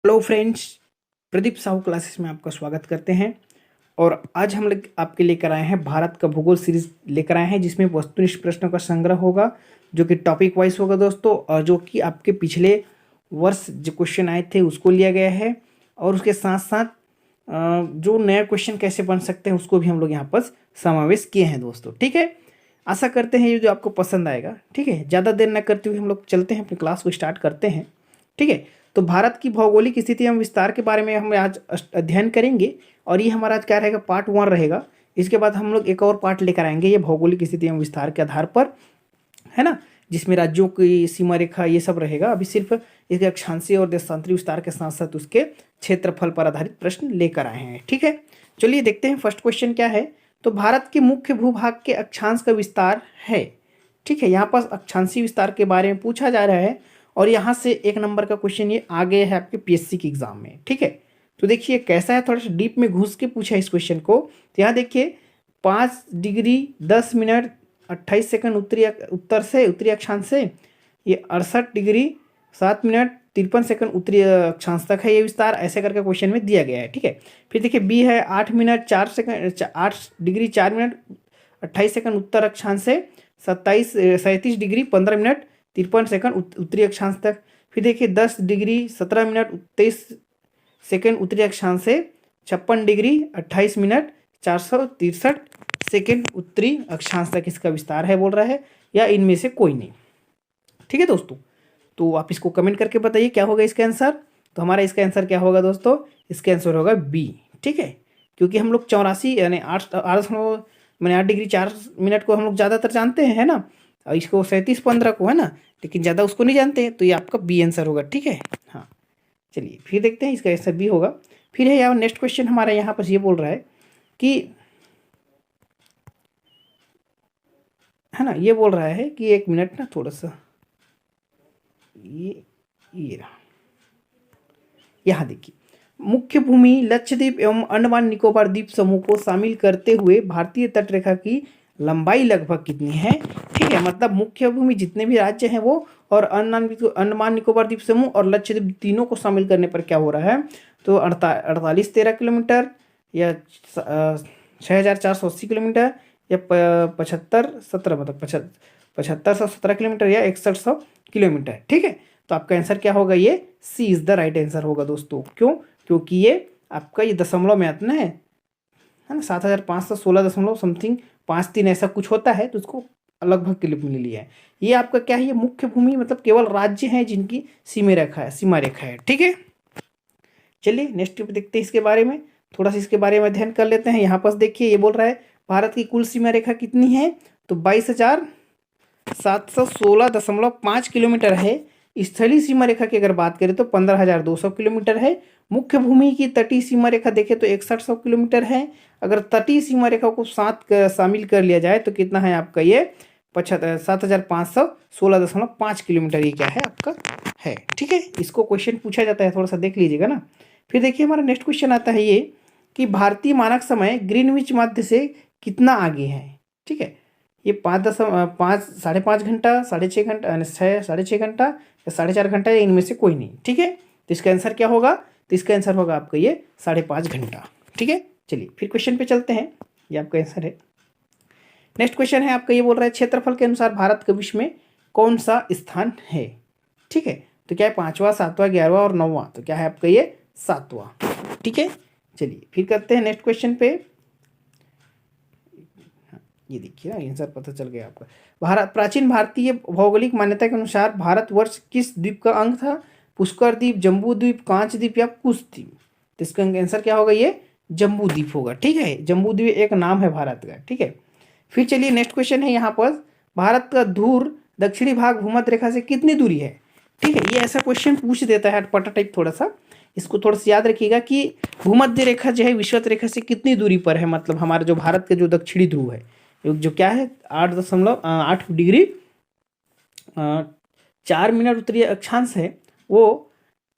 Hello friends, Pradeep Sahu classes में आपका स्वागत करते हैं। और आज हम लोग आपके लेकर आए हैं भारत का भूगोल सीरीज लेकर आए हैं, जिसमें वस्तुनिष्ठ प्रश्नों का संग्रह होगा जो कि टॉपिक वाइज होगा दोस्तों, और जो कि आपके पिछले वर्ष जो क्वेश्चन आए थे उसको लिया गया है। और उसके साथ साथ जो नया क्वेश्चन कैसे बन सकते हैं उसको भी हम लोग यहाँ पर समावेश किए हैं दोस्तों। ठीक है, आशा करते हैं ये जो आपको पसंद आएगा। ठीक है, ज़्यादा देर न करते हुए हम लोग चलते हैं, अपनी क्लास को स्टार्ट करते हैं। ठीक है, तो भारत की भौगोलिक स्थिति एवं विस्तार के बारे में हम आज अध्ययन करेंगे, और ये हमारा आज क्या रहेगा, पार्ट 1 रहेगा। इसके बाद हम लोग एक और पार्ट लेकर आएंगे ये भौगोलिक स्थिति एवं विस्तार के आधार पर, है ना, जिसमें राज्यों की सीमा रेखा ये सब रहेगा। अभी सिर्फ इसके अक्षांशीय और देशांतरी विस्तार के साथ साथ उसके क्षेत्रफल पर आधारित प्रश्न लेकर आए हैं। ठीक है, चलिए देखते हैं फर्स्ट क्वेश्चन क्या है। तो भारत के मुख्य भूभाग के अक्षांश का विस्तार है। ठीक है, यहाँ पर अक्षांशीय विस्तार के बारे में पूछा जा रहा है, और यहाँ से 1 नंबर का क्वेश्चन ये आ गया है आपके पीएससी के एग्जाम में। ठीक है, तो देखिए कैसा है, थोड़ा सा डीप में घुस के पूछा है इस क्वेश्चन को। तो यहाँ देखिए 5 डिग्री 10 मिनट 28 सेकंड उत्तरी अक्षांश से ये 68 डिग्री 7 मिनट 53 सेकंड उत्तरी अक्षांश तक है ये विस्तार, ऐसे करके क्वेश्चन में दिया गया है। ठीक है, फिर देखिए बी है 8 minute 4 second 8 degree 4 minute 28 second उत्तर अक्षांश से 37 डिग्री 15 मिनट 53 सेकंड उत्तरी अक्षांश तक। फिर देखिए 10 डिग्री 17 मिनट 23 सेकंड उत्तरी अक्षांश से 56 डिग्री 28 मिनट 463 सेकंड उत्तरी अक्षांश तक इसका विस्तार है बोल रहा है, या इनमें से कोई नहीं। ठीक है दोस्तों, तो आप इसको कमेंट करके बताइए क्या होगा इसका आंसर। तो हमारा इसका आंसर क्या होगा दोस्तों, इसका आंसर होगा बी। ठीक है, क्योंकि हम लोग 84 यानी 8 डिग्री 4 मिनट को हम लोग ज़्यादातर जानते हैं, है ना, और इसको 37-15 को, है ना, लेकिन ज़्यादा उसको नहीं जानते हैं, तो ये आपका बी आंसर होगा। ठीक है, हाँ चलिए फिर देखते हैं इसका आंसर बी होगा। फिर है यार नेक्स्ट क्वेश्चन हमारा यहाँ पर ये बोल रहा है कि, है ना, ये बोल रहा है कि 1 मिनट ना, थोड़ा सा ये रहा, यहाँ देखिए मुख्य भूमि लक्षद्वीप एवं अंडमान निकोबार द्वीप समूह को शामिल करते हुए भारतीय तट रेखा की लंबाई लगभग कितनी है। ठीक है, मतलब मुख्य भूमि जितने भी राज्य हैं वो, और अंडमान निकोबार द्वीप समूह और लक्षद्वीप तीनों को शामिल करने पर क्या हो रहा है, तो 48-13 किलोमीटर, या 6480 किलोमीटर, या 75-17 मतलब 7517 किलोमीटर, या 6100 किलोमीटर। ठीक है, तो आपका आंसर क्या होगा, ये सी इज द राइट आंसर होगा दोस्तों। क्यों, क्योंकि ये आपका ये दशमलव में आता है ना, 7516 दशमलव समथिंग 53 ऐसा कुछ होता है, तो उसको लगभग के लिए ले लिया है। ये आपका क्या है, ये मुख्य भूमि मतलब केवल राज्य हैं जिनकी सीमा रेखा है। ठीक है, चलिए नेक्स्ट देखते हैं इसके बारे में, थोड़ा सा इसके बारे में अध्ययन कर लेते हैं। यहाँ पर देखिए ये बोल रहा है भारत की कुल सीमा रेखा कितनी है, तो 22,716.5 किलोमीटर है। स्थलीय सीमा रेखा की अगर बात करें तो 15,200 किलोमीटर है। मुख्य भूमि की तटीय सीमा रेखा देखें तो 6100 किलोमीटर है। अगर तटीय सीमा रेखा को साथ शामिल कर लिया जाए तो कितना है आपका, ये 7,516.5 किलोमीटर ये क्या है आपका है। ठीक है, इसको क्वेश्चन पूछा जाता है, थोड़ा सा देख लीजिएगा ना। फिर देखिए हमारा नेक्स्ट क्वेश्चन आता है ये कि भारतीय मानक समय ग्रीनविच मध्य से कितना आगे है। ठीक है, ये 5.5 घंटा, 6.5 घंटा, 6.5 घंटा, या 4.5 घंटा, या इनमें से कोई नहीं। ठीक है, तो इसका आंसर क्या होगा, तो इसका आंसर होगा आपका ये 5.5 घंटा। ठीक है, चलिए फिर क्वेश्चन पे चलते हैं, ये आपका आंसर है। नेक्स्ट क्वेश्चन है आपका, ये बोल रहा है क्षेत्रफल के अनुसार भारत का विश्व में कौन सा स्थान है। ठीक है, तो क्या है 5वां, 7वां, 11वां और 9वां, तो क्या है आपका ये 7वां। ठीक है, चलिए फिर करते हैं नेक्स्ट क्वेश्चन पे। ये देखिए ना, आंसर पता चल गया आपका। प्राचीन भारतीय भौगोलिक मान्यता के अनुसार भारतवर्ष किस द्वीप का अंग था, पुष्कर द्वीप, जम्बू द्वीप, कांच द्वीप, या कुश द्वीप। तो इसका आंसर क्या होगा, ये जम्बू द्वीप होगा। ठीक है, जम्बू द्वीप एक नाम है भारत का। ठीक है, फिर चलिए नेक्स्ट क्वेश्चन है यहाँ पर, भारत का धूर दक्षिणी भाग भूमध्य रेखा से कितनी दूरी है। ठीक है, ये ऐसा क्वेश्चन पूछ देता है पटा टाइप, थोड़ा सा इसको थोड़ा सा याद रखिएगा कि भूमध्य रेखा जो है विषुवत रेखा से कितनी दूरी पर है, मतलब हमारा जो भारत का जो दक्षिणी ध्रुव है जो क्या है 8.8 डिग्री 4 मिनट उत्तरी अक्षांश है, वो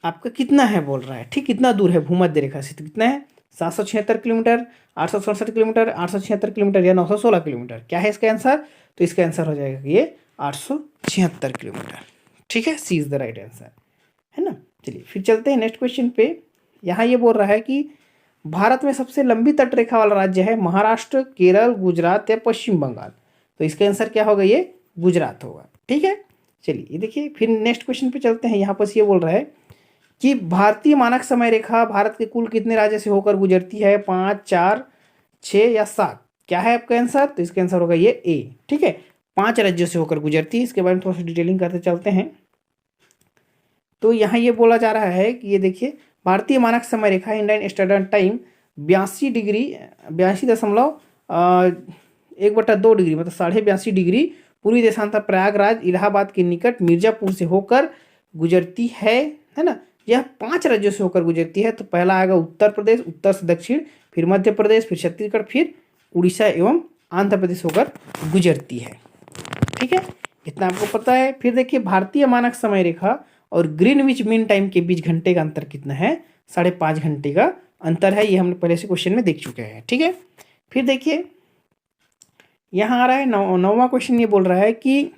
आपका कितना है बोल रहा है। ठीक, कितना दूर है भूमध्य रेखा से, तो कितना है 776 किलोमीटर, 867 किलोमीटर, 876 किलोमीटर, या 916 किलोमीटर। क्या है इसका आंसर, तो इसका आंसर हो जाएगा ये 876 किलोमीटर। ठीक है, सी इज द राइट आंसर, है ना। चलिए फिर चलते हैं नेक्स्ट क्वेश्चन पे। यहाँ ये बोल रहा है कि भारत में सबसे लंबी तटरेखा वाला राज्य है महाराष्ट्र, केरल, गुजरात या पश्चिम बंगाल। तो इसका आंसर क्या होगा, ये गुजरात होगा। ठीक है, चलिए ये देखिए फिर नेक्स्ट क्वेश्चन पे चलते हैं। यहाँ पर ये बोल रहा है कि भारतीय मानक समय रेखा भारत के कुल कितने राज्य से होकर गुजरती है, 5, 4, 6 या 7। क्या है आपका आंसर, तो इसका आंसर होगा ये ए। ठीक है, 5 राज्यों से होकर गुजरती है। इसके बारे में थोड़ा सा डिटेलिंग करते चलते हैं। तो यहाँ ये बोला जा रहा है कि ये देखिए भारतीय मानक समय रेखा इंडियन स्टैंडर्ड टाइम 82.1/2 डिग्री मतलब 82.5 डिग्री पूर्वी देशांतर प्रयागराज इलाहाबाद के निकट मिर्जापुर से होकर गुजरती है ना। यह 5 राज्यों से होकर गुजरती है। तो पहला आएगा उत्तर प्रदेश, उत्तर से दक्षिण, फिर मध्य प्रदेश, फिर छत्तीसगढ़, फिर उड़ीसा एवं आंध्र प्रदेश होकर गुजरती है। ठीक है, इतना आपको पता है। फिर देखिए भारतीय मानक समय रेखा और ग्रीनविच मीन टाइम के बीच घंटे का अंतर कितना है, 5.5 घंटे का अंतर है। ये हमने पहले से क्वेश्चन में देख चुके हैं। ठीक है, फिर देखिए यहाँ आ रहा है 9वां क्वेश्चन। ये बोल रहा है कि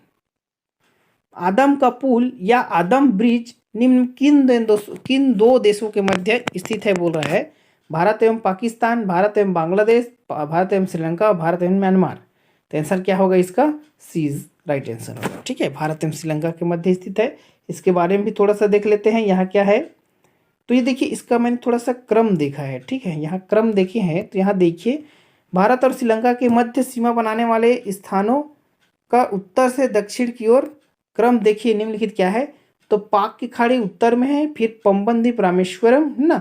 आदम का पुल या आदम ब्रिज निम्न किन दो देशों के मध्य स्थित है, बोल रहा है भारत एवं पाकिस्तान, भारत एवं बांग्लादेश, भारत एवं श्रीलंका, भारत एवं म्यांमार। तो आंसर क्या होगा इसका, सी इज राइट आंसर होगा। ठीक है, भारत एवं श्रीलंका के मध्य स्थित है। इसके बारे में भी थोड़ा सा देख लेते हैं। यहाँ क्या है, तो ये देखिए इसका मैंने थोड़ा सा क्रम देखा है। ठीक है, यहाँ क्रम देखे हैं। तो यहाँ देखिए भारत और श्रीलंका के मध्य सीमा बनाने वाले स्थानों का उत्तर से दक्षिण की ओर क्रम देखिए निम्नलिखित क्या है। तो पाक की खाड़ी उत्तर में है, फिर पंबनदीप रामेश्वरम है ना,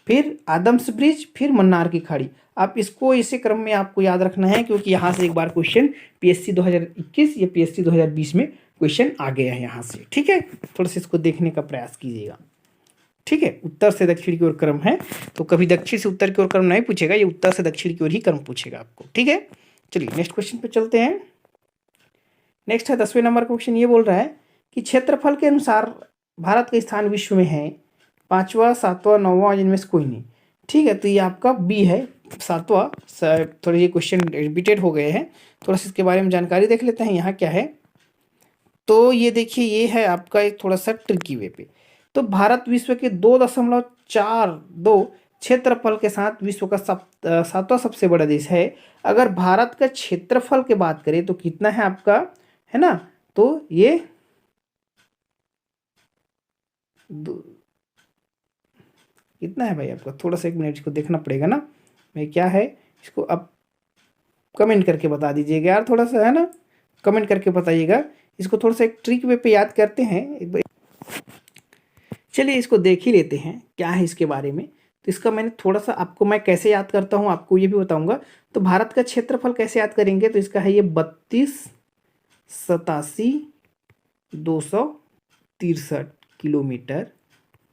फिर आदम्स ब्रिज, फिर मन्नार की खाड़ी। आप इसको इसे क्रम में आपको याद रखना है, क्योंकि यहाँ से एक बार क्वेश्चन पीएससी 2021 या पीएससी 2020 में क्वेश्चन आ गया है यहाँ से। ठीक है, थोड़ा सा इसको देखने का प्रयास कीजिएगा। ठीक है, उत्तर से दक्षिण की ओर क्रम है, तो कभी दक्षिण से उत्तर की ओर क्रम नहीं पूछेगा, ये उत्तर से दक्षिण की ओर ही क्रम पूछेगा आपको। ठीक है, चलिए नेक्स्ट क्वेश्चन पे चलते हैं। नेक्स्ट है 10वें नंबर का क्वेश्चन। ये बोल रहा है कि क्षेत्रफल के अनुसार भारत का स्थान विश्व में है 5वां, 7वां, 9वां, जिनमें से कोई नहीं। ठीक है, तो ये आपका बी है, 7वां। थोड़े ये क्वेश्चन रिपीटेड हो गए हैं, थोड़ा सा इसके बारे में जानकारी देख लेते हैं। यहाँ क्या है, तो ये देखिए ये है आपका एक थोड़ा सा ट्रिकी वे पे। तो भारत विश्व के 2.42 क्षेत्रफल के साथ विश्व का 7वां सबसे बड़ा देश है। अगर भारत का क्षेत्रफल की बात करें तो कितना है आपका, है ना, तो ये कितना है भाई आपका, थोड़ा सा 1 मिनट इसको देखना पड़ेगा ना भाई, क्या है इसको आप कमेंट करके बता दीजिएगा यार, थोड़ा सा है ना, कमेंट करके बताइएगा। इसको थोड़ा सा एक ट्रिक वे पे याद करते हैं एक बार। चलिए इसको देख ही लेते हैं क्या है इसके बारे में। तो इसका मैंने थोड़ा सा आपको, मैं कैसे याद करता हूँ आपको ये भी बताऊंगा। तो भारत का क्षेत्रफल कैसे याद करेंगे, तो इसका है ये 32,87,263 किलोमीटर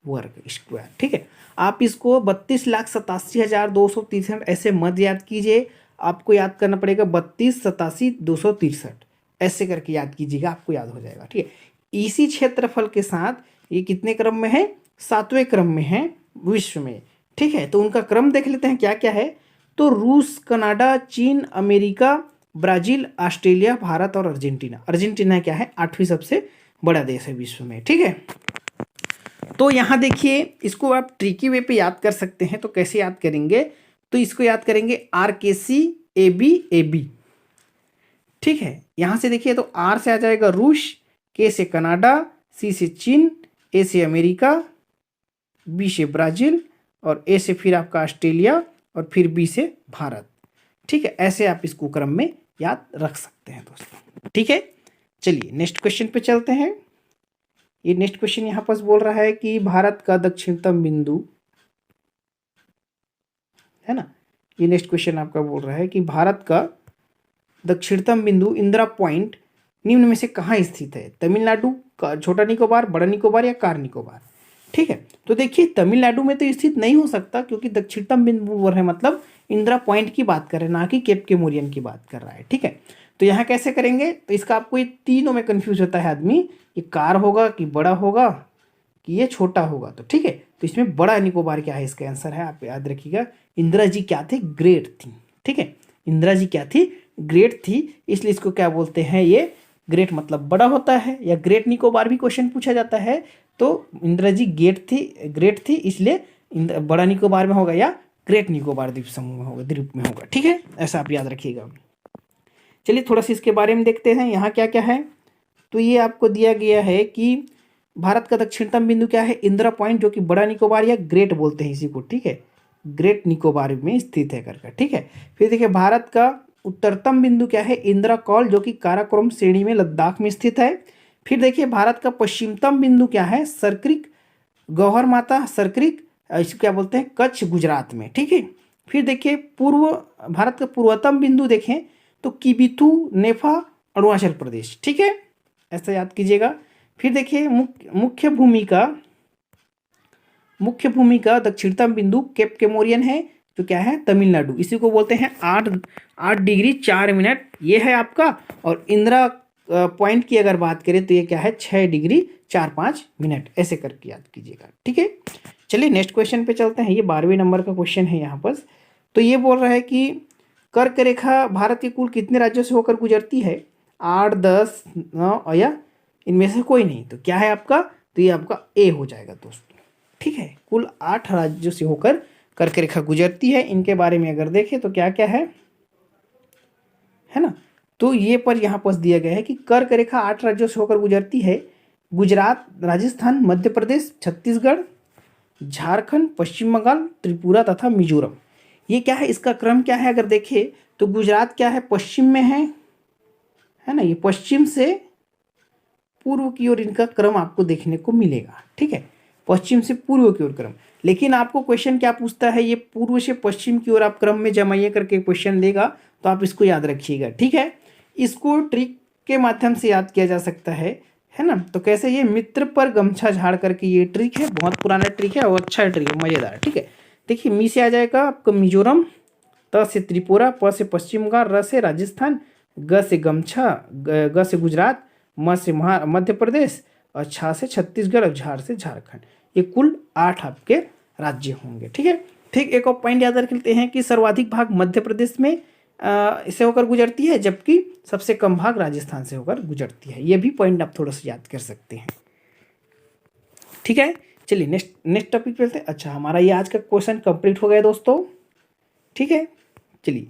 वर्ग स्क्वायर। ठीक है, आप इसको 32,87,263 ऐसे मत याद कीजिए, आपको याद करना पड़ेगा 32,87,263 ऐसे करके याद कीजिएगा, आपको याद हो जाएगा। ठीक है, इसी क्षेत्रफल के साथ ये कितने क्रम में है, 7वें क्रम में है विश्व में। ठीक है, तो उनका क्रम देख लेते हैं क्या क्या है। तो रूस, कनाडा, चीन, अमेरिका, ब्राजील, ऑस्ट्रेलिया, भारत और अर्जेंटीना। अर्जेंटीना क्या है, 8वीं सबसे बड़ा देश है विश्व में। ठीक है, तो यहाँ देखिए इसको आप ट्रिकी वे पे याद कर सकते हैं। तो कैसे याद करेंगे, तो इसको याद करेंगे RKC AB। ठीक है, यहाँ से देखिए तो R से आ जाएगा रूस, K से कनाडा, C से चीन, A से अमेरिका, B से ब्राज़ील और A से फिर आपका ऑस्ट्रेलिया और फिर B से भारत। ठीक है, ऐसे आप इसको क्रम में याद रख सकते हैं दोस्तों। ठीक है, चलिए नेक्स्ट क्वेश्चन पे चलते हैं। ये नेक्स्ट क्वेश्चन यहाँ पर बोल रहा है कि भारत का दक्षिणतम बिंदु, है ना, ये नेक्स्ट क्वेश्चन आपका बोल रहा है कि भारत का दक्षिणतम बिंदु इंदिरा पॉइंट निम्न में से कहाँ स्थित है, तमिलनाडु, छोटा निकोबार, बड़ा निकोबार या कार निकोबार। ठीक है, तो देखिए तमिलनाडु में तो स्थित नहीं हो सकता, क्योंकि दक्षिणतम बिंदु बोल रहे हैं मतलब इंदिरा पॉइंट की बात कर रहे हैं, ना कि केप के मोरियन की बात कर रहा है। ठीक है, तो यहाँ कैसे करेंगे, तो इसका आपको ये तीनों में कंफ्यूज होता है आदमी, ये कार होगा कि बड़ा होगा कि ये छोटा होगा। तो ठीक है, तो इसमें बड़ा निकोबार क्या है, इसका आंसर है, आप याद रखिएगा, इंदिरा जी क्या थे, ग्रेट थी। ठीक है, इंदिरा जी क्या थी, ग्रेट थी, इसलिए इसको क्या बोलते हैं, ये ग्रेट मतलब बड़ा होता है। या ग्रेट निकोबार भी क्वेश्चन पूछा जाता है, तो इंदिरा जी ग्रेट थी, इसलिए बड़ा निकोबार में होगा या ग्रेट निकोबार द्वीप समूह में होगा, द्वीप में होगा। ठीक है, ऐसा आप याद रखिएगा। चलिए थोड़ा सा इसके बारे में देखते हैं यहाँ क्या क्या है। तो ये आपको दिया गया है कि भारत का दक्षिणतम बिंदु क्या है, इंदिरा पॉइंट, जो कि बड़ा निकोबार या ग्रेट बोलते हैं इसी को। ठीक है, ग्रेट निकोबार में स्थित है करके। ठीक है, फिर देखिए भारत का उत्तरतम बिंदु क्या है, इंदिरा कॉल, जो कि काराकोरम श्रेणी में लद्दाख में स्थित है। फिर देखिए भारत का पश्चिमतम बिंदु क्या है, सरक्रिक, गौहर माता सरक्रिक, इसको क्या बोलते हैं, कच्छ, गुजरात में। ठीक है, फिर देखिए भारत का पूर्वतम बिंदु देखें तो किबिथु नेफा, अरुणाचल प्रदेश। ठीक है, ऐसा याद कीजिएगा। फिर देखिए मुख्य भूमि का दक्षिणतम बिंदु केप केमोरियन है, जो क्या है, तमिलनाडु, इसी को बोलते हैं 8 डिग्री 4 मिनट, ये है आपका। और इंदिरा पॉइंट की अगर बात करें तो ये क्या है, 6 डिग्री 4-5 मिनट, ऐसे करके याद कीजिएगा। ठीक है, चलिए नेक्स्ट क्वेश्चन पे चलते हैं। ये 12वें नंबर का क्वेश्चन है यहाँ पर। तो ये बोल रहा है कि कर्क रेखा भारत के कुल कितने राज्यों से होकर गुजरती है, 8, 10, 9 या इनमें से कोई नहीं। तो क्या है आपका, तो ये आपका ए हो जाएगा दोस्तों। ठीक है, कुल 8 राज्यों से होकर कर्क रेखा गुजरती है। इनके बारे में अगर देखें तो क्या क्या है ना। तो ये पर यहाँ पर दिया गया है कि कर्क रेखा 8 राज्यों से होकर गुजरती है, गुजरात, राजस्थान, मध्य प्रदेश, छत्तीसगढ़, झारखंड, पश्चिम बंगाल, त्रिपुरा तथा मिजोरम। ये क्या है, इसका क्रम क्या है, अगर देखें तो गुजरात क्या है, पश्चिम में है ना, ये पश्चिम से पूर्व की ओर इनका क्रम आपको देखने को मिलेगा। ठीक है, पश्चिम से पूर्व की ओर क्रम। लेकिन आपको क्वेश्चन क्या पूछता है, ये पूर्व से पश्चिम की ओर आप क्रम में जमाइए करके क्वेश्चन देगा, तो आप इसको याद रखिएगा। ठीक है, इसको ट्रिक के माध्यम से याद किया जा सकता है ना। तो कैसे, ये मित्र पर गमछा झाड़ करके ये ट्रिक है, बहुत पुराना ट्रिक है और अच्छा ट्रिक है, मजेदार। ठीक है, देखिए मी से आ जाएगा आपका मिजोरम, त से त्रिपुरा, प से पश्चिम बंगाल, र से राजस्थान, ग से गमछा, ग से गुजरात, म से मध्य प्रदेश, और छ से छत्तीसगढ़, और झार से झारखंड। ये कुल 8 आपके राज्य होंगे। ठीक है, ठीक, एक और पॉइंट याद रख लेते हैं कि सर्वाधिक भाग मध्य प्रदेश में से होकर गुजरती है, जबकि सबसे कम भाग राजस्थान से होकर गुजरती है। ये भी पॉइंट आप थोड़ा सा याद कर सकते हैं। ठीक है, चलिए नेक्स्ट टॉपिक पे चलते हैं। अच्छा, हमारा ये आज का क्वेश्चन कंप्लीट हो गया दोस्तों। ठीक है, चलिए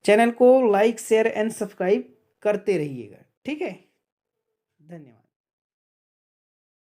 चैनल को लाइक, शेयर एंड सब्सक्राइब करते रहिएगा। ठीक है, धन्यवाद।